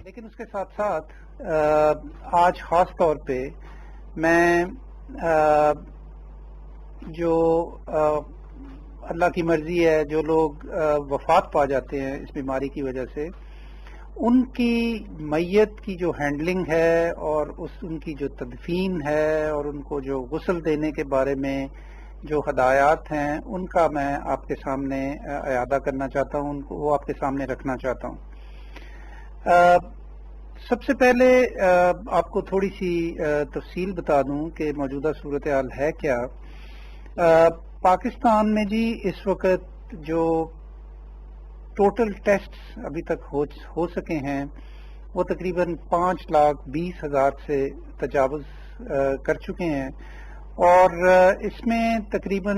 لیکن اس کے ساتھ ساتھ آج خاص طور پہ میں جو اللہ کی مرضی ہے جو لوگ وفات پا جاتے ہیں اس بیماری کی وجہ سے، ان کی میت کی جو ہینڈلنگ ہے اور ان کی جو تدفین ہے اور ان کو جو غسل دینے کے بارے میں جو ہدایات ہیں ان کا میں آپ کے سامنے اعادہ کرنا چاہتا ہوں، ان کو وہ آپ کے سامنے رکھنا چاہتا ہوں۔ سب سے پہلے آپ کو تھوڑی سی تفصیل بتا دوں کہ موجودہ صورتحال ہے کیا۔ پاکستان میں جی اس وقت جو ٹوٹل ٹیسٹ ابھی تک ہو سکے ہیں وہ تقریباً 5,20,000 سے تجاوز کر چکے ہیں، اور اس میں تقریباً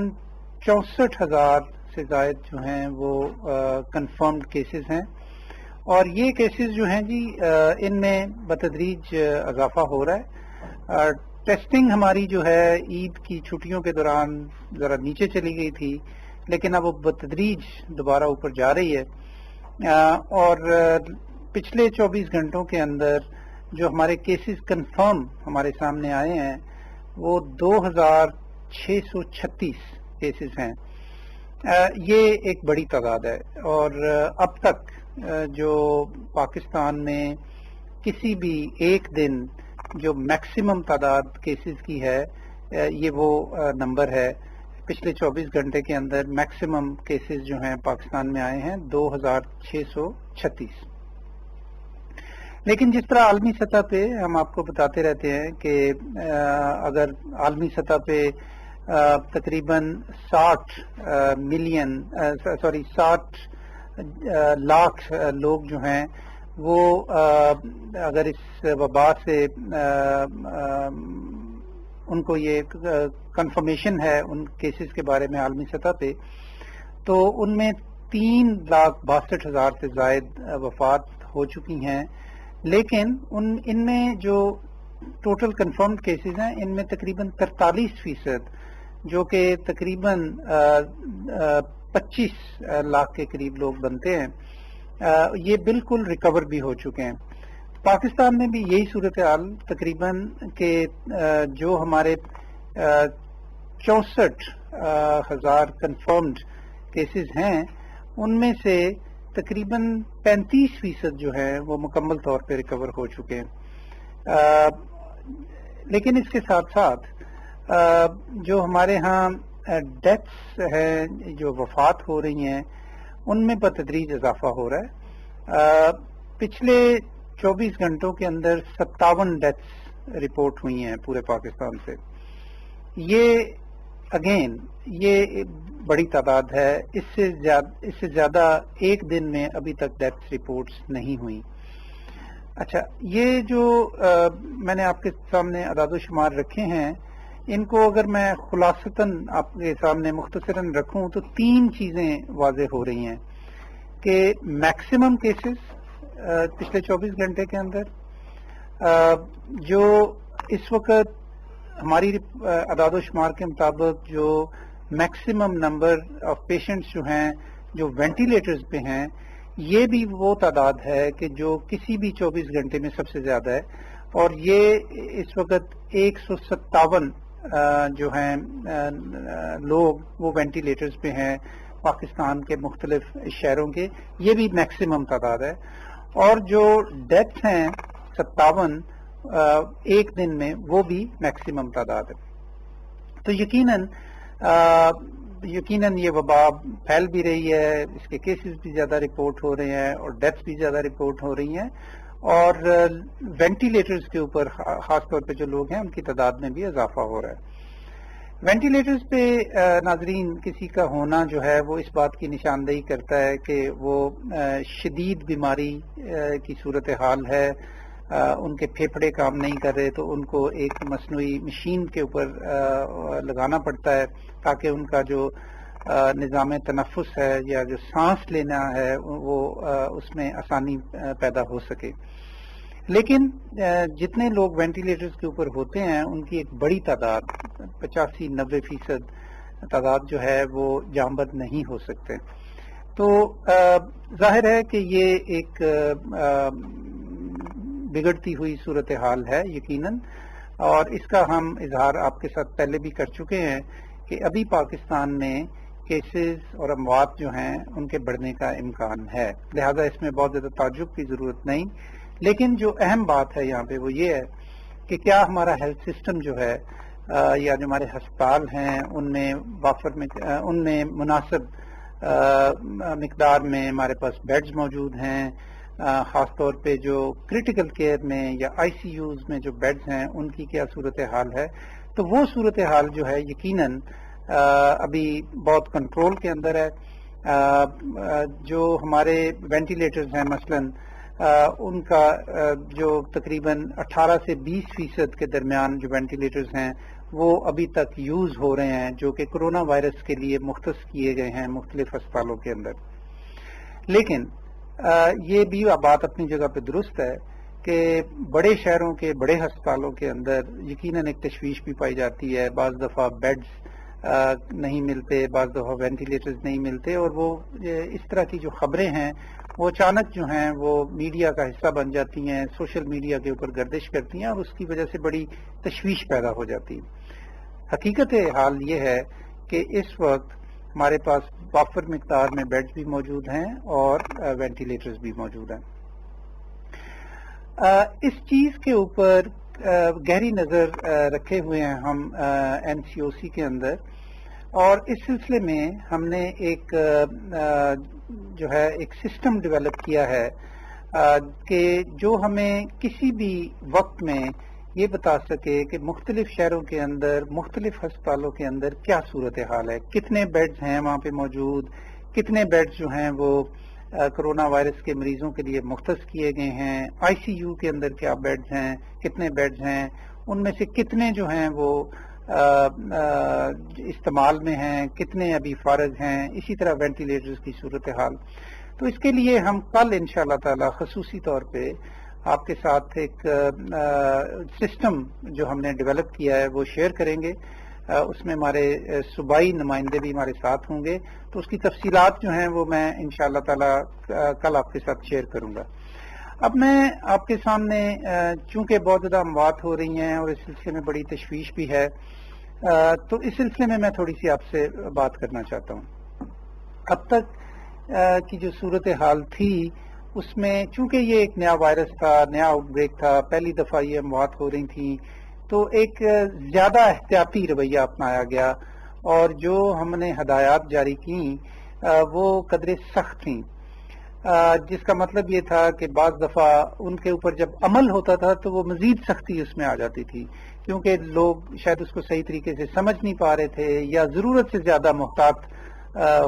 64,000 سے زائد جو ہیں وہ کنفرمڈ کیسز ہیں، اور یہ کیسز جو ہیں جی ان میں بتدریج اضافہ ہو رہا ہے۔ ٹیسٹنگ ہماری جو ہے عید کی چھٹیوں کے دوران ذرا نیچے چلی گئی تھی، لیکن اب وہ بتدریج دوبارہ اوپر جا رہی ہے، اور پچھلے 24 گھنٹوں کے اندر جو ہمارے کیسز کنفرم ہمارے سامنے آئے ہیں وہ 2,636 کیسز ہیں۔ یہ ایک بڑی تعداد ہے، اور اب تک جو پاکستان میں کسی بھی ایک دن جو میکسیمم تعداد کیسز کی ہے یہ وہ نمبر ہے۔ پچھلے 24 گھنٹے کے اندر میکسیمم کیسز جو ہیں پاکستان میں آئے ہیں 2,636۔ لیکن جس طرح عالمی سطح پہ ہم آپ کو بتاتے رہتے ہیں کہ اگر عالمی سطح پہ تقریباً 60 لاکھ لوگ جو ہیں وہ اگر اس وبا سے ان کو یہ کنفرمیشن ہے ان کیسز کے بارے میں عالمی سطح پہ، تو ان میں 3,62,000 سے زائد وفات ہو چکی ہیں۔ لیکن ان میں جو ٹوٹل کنفرمڈ کیسز ہیں ان میں تقریباً 43% جو کہ تقریباً 25 لاکھ کے قریب لوگ بنتے ہیں، یہ بالکل ریکور بھی ہو چکے ہیں۔ پاکستان میں بھی یہی صورتحال تقریباً کہ جو ہمارے 64,000 کنفرمڈ کیسز ہیں ان میں سے تقریباً 35% جو ہیں وہ مکمل طور پہ ریکور ہو چکے ہیں۔ لیکن اس کے ساتھ ساتھ جو ہمارے ہاں ڈیتھس ہیں، جو وفات ہو رہی ہیں، ان میں بتدریج اضافہ ہو رہا ہے۔ پچھلے 24 گھنٹوں کے اندر 57 ڈیتھس رپورٹ ہوئی ہیں پورے پاکستان سے۔ یہ بڑی تعداد ہے، اس سے زیادہ ایک دن میں ابھی تک ڈیتھ رپورٹس نہیں ہوئی۔ اچھا، یہ جو میں نے آپ کے سامنے اعداد و شمار رکھے ہیں، ان کو اگر میں خلاصتاً آپ کے سامنے مختصراً رکھوں تو 3 چیزیں واضح ہو رہی ہیں کہ میکسیمم کیسز پچھلے 24 گھنٹے کے اندر، جو اس وقت ہماری اعداد و شمار کے مطابق جو میکسیمم نمبر آف پیشنٹس جو ہیں جو وینٹیلیٹرز پہ ہیں، یہ بھی وہ تعداد ہے کہ جو کسی بھی 24 گھنٹے میں سب سے زیادہ ہے، اور یہ اس وقت 157 جو ہیں لوگ وہ وینٹیلیٹرز پہ ہیں پاکستان کے مختلف شہروں کے، یہ بھی میکسیمم تعداد ہے۔ اور جو ڈیتھ ہیں 57 ایک دن میں، وہ بھی میکسیمم تعداد ہے۔ تو یقیناً یہ وبا پھیل بھی رہی ہے، اس کے کیسز بھی زیادہ رپورٹ ہو رہے ہیں اور ڈیتھس بھی زیادہ رپورٹ ہو رہی ہیں، اور وینٹیلیٹرز کے اوپر خاص طور پہ جو لوگ ہیں ان کی تعداد میں بھی اضافہ ہو رہا ہے۔ وینٹیلیٹرز پہ ناظرین کسی کا ہونا جو ہے وہ اس بات کی نشاندہی کرتا ہے کہ وہ شدید بیماری کی صورتحال ہے، ان کے پھیپھڑے کام نہیں کر رہے تو ان کو ایک مصنوعی مشین کے اوپر لگانا پڑتا ہے تاکہ ان کا جو نظام تنفس ہے یا جو سانس لینا ہے وہ اس میں آسانی پیدا ہو سکے۔ لیکن جتنے لوگ وینٹیلیٹرز کے اوپر ہوتے ہیں ان کی ایک بڑی تعداد 85-90% تعداد جو ہے وہ جانبد نہیں ہو سکتے۔ تو ظاہر ہے کہ یہ ایک بگڑتی ہوئی صورتحال ہے یقیناً، اور اس کا ہم اظہار آپ کے ساتھ پہلے بھی کر چکے ہیں کہ ابھی پاکستان میں کیسز اور اموات جو ہیں ان کے بڑھنے کا امکان ہے، لہذا اس میں بہت زیادہ تعجب کی ضرورت نہیں. لیکن جو اہم بات ہے یہاں پہ وہ یہ ہے کہ کیا ہمارا ہیلتھ سسٹم جو ہے یا جو ہمارے ہسپتال ہیں ان میں مناسب مقدار میں ہمارے پاس بیڈز موجود ہیں، خاص طور پہ جو کریٹیکل کیئر میں یا آئی سی یوز میں جو بیڈز ہیں ان کی کیا صورتحال ہے. تو وہ صورتحال جو ہے یقیناً ابھی بہت کنٹرول کے اندر ہے. جو ہمارے وینٹیلیٹرز ہیں مثلاً ان کا جو تقریباً 18 سے 20% کے درمیان جو وینٹیلیٹرز ہیں وہ ابھی تک یوز ہو رہے ہیں، جو کہ کرونا وائرس کے لیے مختص کیے گئے ہیں مختلف ہسپتالوں کے اندر. لیکن یہ بھی بات اپنی جگہ پہ درست ہے کہ بڑے شہروں کے بڑے ہسپتالوں کے اندر یقیناً ایک تشویش بھی پائی جاتی ہے. بعض دفعہ بیڈز نہیں ملتے، بعض دفعہ وینٹیلیٹرز نہیں ملتے، اور وہ اس طرح کی جو خبریں ہیں وہ اچانک جو ہیں وہ میڈیا کا حصہ بن جاتی ہیں، سوشل میڈیا کے اوپر گردش کرتی ہیں، اور اس کی وجہ سے بڑی تشویش پیدا ہو جاتی ہے. حقیقت حال یہ ہے کہ اس وقت ہمارے پاس وافر مقدار میں بیڈز بھی موجود ہیں اور وینٹیلیٹرز بھی موجود ہیں. اس چیز کے اوپر گہری نظر رکھے ہوئے ہیں ہم این سی او سی کے اندر، اور اس سلسلے میں ہم نے ایک جو ہے ایک سسٹم ڈیولپ کیا ہے کہ جو ہمیں کسی بھی وقت میں یہ بتا سکے کہ مختلف شہروں کے اندر مختلف ہسپتالوں کے اندر کیا صورتحال ہے، کتنے بیڈز ہیں وہاں پہ موجود، کتنے بیڈز جو ہیں وہ کرونا وائرس کے مریضوں کے لیے مختص کیے گئے ہیں، آئی سی یو کے اندر کیا بیڈز ہیں، کتنے بیڈز ہیں، ان میں سے کتنے جو ہیں وہ استعمال میں ہیں، کتنے ابھی فارغ ہیں، اسی طرح وینٹیلیٹرز کی صورتحال. تو اس کے لیے ہم کل انشاءاللہ تعالی خصوصی طور پہ آپ کے ساتھ ایک سسٹم جو ہم نے ڈیولپ کیا ہے وہ شیئر کریں گے. اس میں ہمارے صوبائی نمائندے بھی ہمارے ساتھ ہوں گے، تو اس کی تفصیلات جو ہیں وہ میں انشاءاللہ تعالی کل آپ کے ساتھ شیئر کروں گا. اب میں آپ کے سامنے چونکہ بہت زیادہ اموات ہو رہی ہیں اور اس سلسلے میں بڑی تشویش بھی ہے، تو اس سلسلے میں میں تھوڑی سی آپ سے بات کرنا چاہتا ہوں. اب تک کی جو صورتحال تھی اس میں چونکہ یہ ایک نیا وائرس تھا، نیا آؤٹ بریک تھا، پہلی دفعہ یہ اموات ہو رہی تھیں، تو ایک زیادہ احتیاطی رویہ اپنایا گیا، اور جو ہم نے ہدایات جاری کی وہ قدرے سخت تھیں، جس کا مطلب یہ تھا کہ بعض دفعہ ان کے اوپر جب عمل ہوتا تھا تو وہ مزید سختی اس میں آ جاتی تھی، کیونکہ لوگ شاید اس کو صحیح طریقے سے سمجھ نہیں پا رہے تھے یا ضرورت سے زیادہ محتاط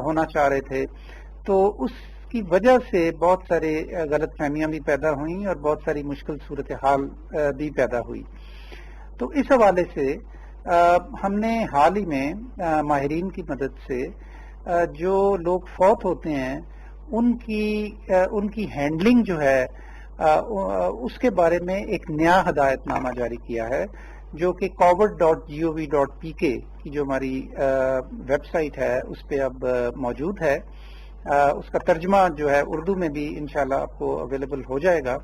ہونا چاہ رہے تھے. تو اس کی وجہ سے بہت سارے غلط فہمیاں بھی پیدا ہوئیں اور بہت ساری مشکل صورتحال بھی پیدا ہوئی. تو اس حوالے سے ہم نے حال ہی میں ماہرین کی مدد سے جو لوگ فوت ہوتے ہیں ان کی ہینڈلنگ جو ہے اس کے بارے میں ایک نیا ہدایت نامہ جاری کیا ہے، جو کہ covid.gov.pk کی جو ہماری ویب سائٹ ہے اس پہ اب موجود ہے. اس کا ترجمہ جو ہے اردو میں بھی انشاءاللہ آپ کو اویلیبل ہو جائے گا.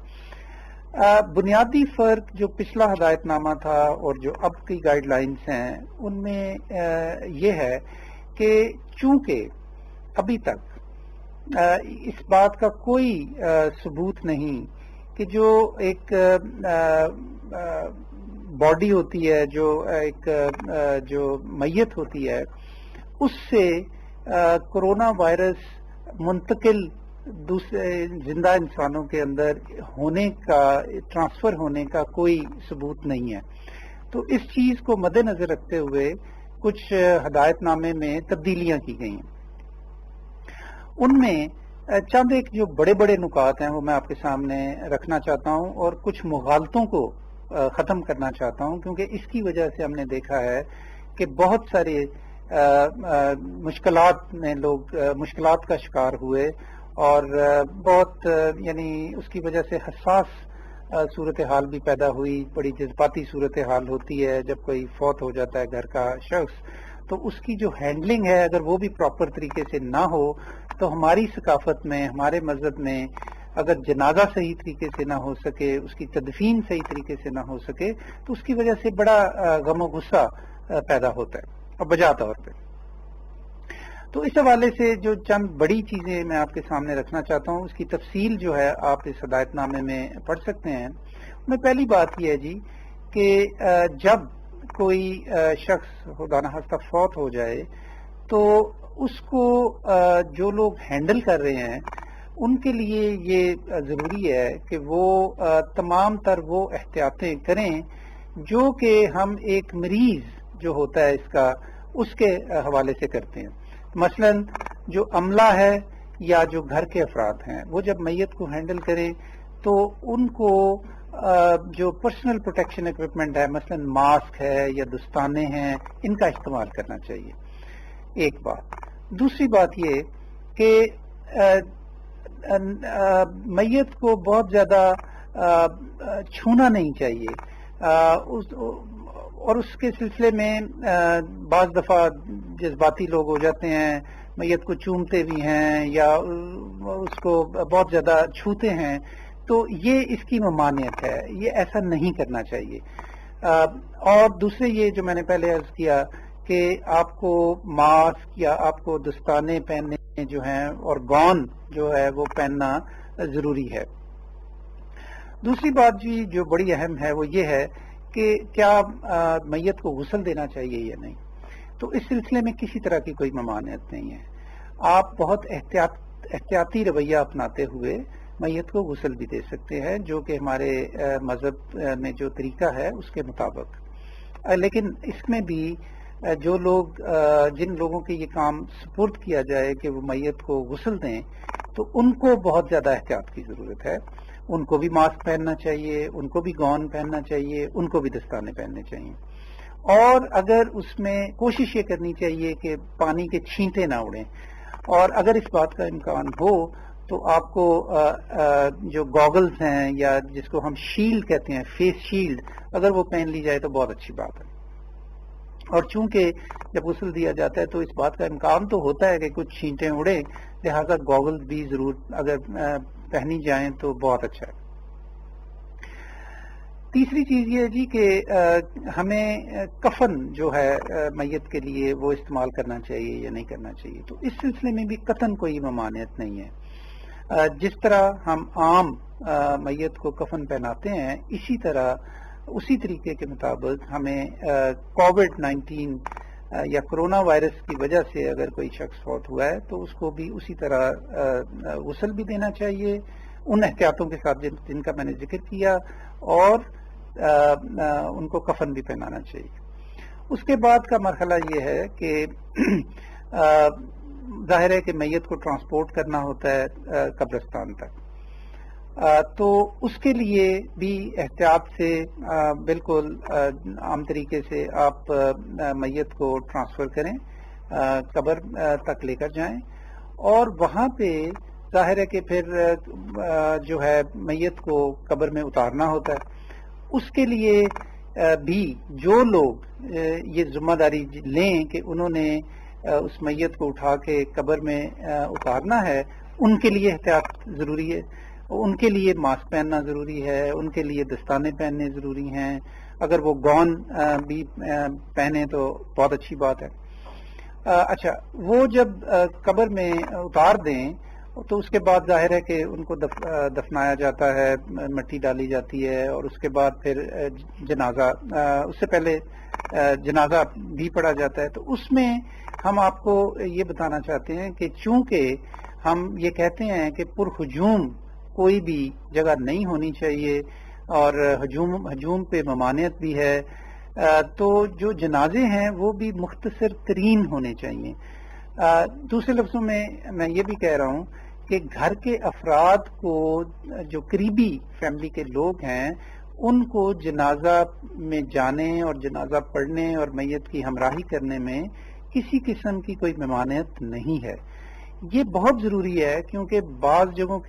بنیادی فرق جو پچھلا ہدایت نامہ تھا اور جو اب کی گائیڈ لائنز ہیں ان میں یہ ہے کہ چونکہ ابھی تک اس بات کا کوئی ثبوت نہیں کہ جو ایک باڈی ہوتی ہے، جو میت ہوتی ہے، اس سے کرونا وائرس منتقل دوسرے زندہ انسانوں کے اندر ہونے کا، ٹرانسفر ہونے کا کوئی ثبوت نہیں ہے. تو اس چیز کو مد نظر رکھتے ہوئے کچھ ہدایت نامے میں تبدیلیاں کی گئی ہیں. ان میں چند ایک جو بڑے بڑے نکات ہیں وہ میں آپ کے سامنے رکھنا چاہتا ہوں اور کچھ مغالطوں کو ختم کرنا چاہتا ہوں، کیونکہ اس کی وجہ سے ہم نے دیکھا ہے کہ بہت سارے مشکلات کا شکار ہوئے اور بہت یعنی اس کی وجہ سے حساس صورتحال بھی پیدا ہوئی. بڑی جذباتی صورتحال ہوتی ہے جب کوئی فوت ہو جاتا ہے گھر کا شخص، تو اس کی جو ہینڈلنگ ہے اگر وہ بھی پراپر طریقے سے نہ ہو تو ہماری ثقافت میں، ہمارے مذہب میں اگر جنازہ صحیح طریقے سے نہ ہو سکے، اس کی تدفین صحیح طریقے سے نہ ہو سکے تو اس کی وجہ سے بڑا غم و غصہ پیدا ہوتا ہے اور بجا طور پہ. تو اس حوالے سے جو چند بڑی چیزیں میں آپ کے سامنے رکھنا چاہتا ہوں، اس کی تفصیل جو ہے آپ اس ہدایت نامے میں پڑھ سکتے ہیں. میں پہلی بات یہ ہے جی کہ جب کوئی شخص خدا نخواستہ فوت ہو جائے تو اس کو جو لوگ ہینڈل کر رہے ہیں ان کے لیے یہ ضروری ہے کہ وہ تمام تر وہ احتیاطیں کریں جو کہ ہم ایک مریض جو ہوتا ہے اس کے حوالے سے کرتے ہیں. مثلا جو عملہ ہے یا جو گھر کے افراد ہیں وہ جب میت کو ہینڈل کریں تو ان کو جو پرسنل پروٹیکشن اکوپمنٹ ہے، مثلا ماسک ہے یا دستانے ہیں، ان کا استعمال کرنا چاہیے. ایک بات. دوسری بات یہ کہ میت کو بہت زیادہ چھونا نہیں چاہیے، اور اس کے سلسلے میں بعض دفعہ جذباتی لوگ ہو جاتے ہیں، میت کو چومتے بھی ہیں یا اس کو بہت زیادہ چھوتے ہیں، تو یہ اس کی ممانعت ہے، یہ ایسا نہیں کرنا چاہیے. اور دوسرے یہ جو میں نے پہلے عرض کیا کہ آپ کو ماسک یا آپ کو دستانے پہننے جو ہیں اور گون جو ہے وہ پہننا ضروری ہے. دوسری بات جی جو بڑی اہم ہے وہ یہ ہے کہ کیا میت کو غسل دینا چاہیے یا نہیں. تو اس سلسلے میں کسی طرح کی کوئی ممانعت نہیں ہے. آپ بہت احتیاطی رویہ اپناتے ہوئے میت کو غسل بھی دے سکتے ہیں، جو کہ ہمارے مذہب میں جو طریقہ ہے اس کے مطابق. لیکن اس میں بھی جن لوگوں کے یہ کام سپرد کیا جائے کہ وہ میت کو غسل دیں تو ان کو بہت زیادہ احتیاط کی ضرورت ہے. ان کو بھی ماسک پہننا چاہیے، ان کو بھی گون پہننا چاہیے، ان کو بھی دستانے پہننے چاہیے. اور اگر اس میں کوشش یہ کرنی چاہیے کہ پانی کے چھینٹے نہ اڑیں، اور اگر اس بات کا امکان ہو تو آپ کو جو گوگلز ہیں یا جس کو ہم شیلڈ کہتے ہیں، فیس شیلڈ، اگر وہ پہن لی جائے تو بہت اچھی بات ہے. اور چونکہ جب غسل دیا جاتا ہے تو اس بات کا امکان تو ہوتا ہے کہ کچھ چھینٹیں اڑیں، لہذا گوگلز بھی ضرور اگر پہنی جائیں تو بہت اچھا ہے. تیسری چیز یہ ہے جی کہ ہمیں کفن جو ہے میت کے لیے وہ استعمال کرنا چاہیے یا نہیں کرنا چاہیے. تو اس سلسلے میں بھی قطعاً کوئی ممانعت نہیں ہے. جس طرح ہم عام میت کو کفن پہناتے ہیں اسی طریقے کے مطابق ہمیں کووڈ-19 یا کرونا وائرس کی وجہ سے اگر کوئی شخص فوت ہوا ہے تو اس کو بھی اسی طرح غسل بھی دینا چاہیے ان احتیاطوں کے ساتھ جن کا میں نے ذکر کیا، اور ان کو کفن بھی پہنانا چاہیے. اس کے بعد کا مرحلہ یہ ہے کہ ظاہر ہے کہ میت کو ٹرانسپورٹ کرنا ہوتا ہے قبرستان تک. تو اس کے لیے بھی احتیاط سے بالکل عام طریقے سے آپ میت کو ٹرانسفر کریں، قبر تک لے کر جائیں، اور وہاں پہ ظاہر ہے کہ پھر جو ہے میت کو قبر میں اتارنا ہوتا ہے. اس کے لیے بھی جو لوگ یہ ذمہ داری لیں کہ انہوں نے اس میت کو اٹھا کے قبر میں اتارنا ہے، ان کے لیے احتیاط ضروری ہے. ان کے لیے ماسک پہننا ضروری ہے، ان کے لیے دستانے پہننے ضروری ہیں. اگر وہ گون بھی پہنے تو بہت اچھی بات ہے. اچھا، وہ جب قبر میں اتار دیں تو اس کے بعد ظاہر ہے کہ ان کو دفنایا جاتا ہے، مٹی ڈالی جاتی ہے، اور اس کے بعد پھر جنازہ، اس سے پہلے جنازہ بھی پڑھا جاتا ہے. تو اس میں ہم آپ کو یہ بتانا چاہتے ہیں کہ چونکہ ہم یہ کہتے ہیں کہ پرہجوم کوئی بھی جگہ نہیں ہونی چاہیے اور ہجوم پہ ممانعت بھی ہے، تو جو جنازے ہیں وہ بھی مختصر ترین ہونے چاہیے. دوسرے لفظوں میں میں یہ بھی کہہ رہا ہوں کہ گھر کے افراد کو، جو قریبی فیملی کے لوگ ہیں، ان کو جنازہ میں جانے اور جنازہ پڑھنے اور میت کی ہمراہی کرنے میں کسی قسم کی کوئی ممانعت نہیں ہے. یہ بہت ضروری ہے کیونکہ بعض جگہوں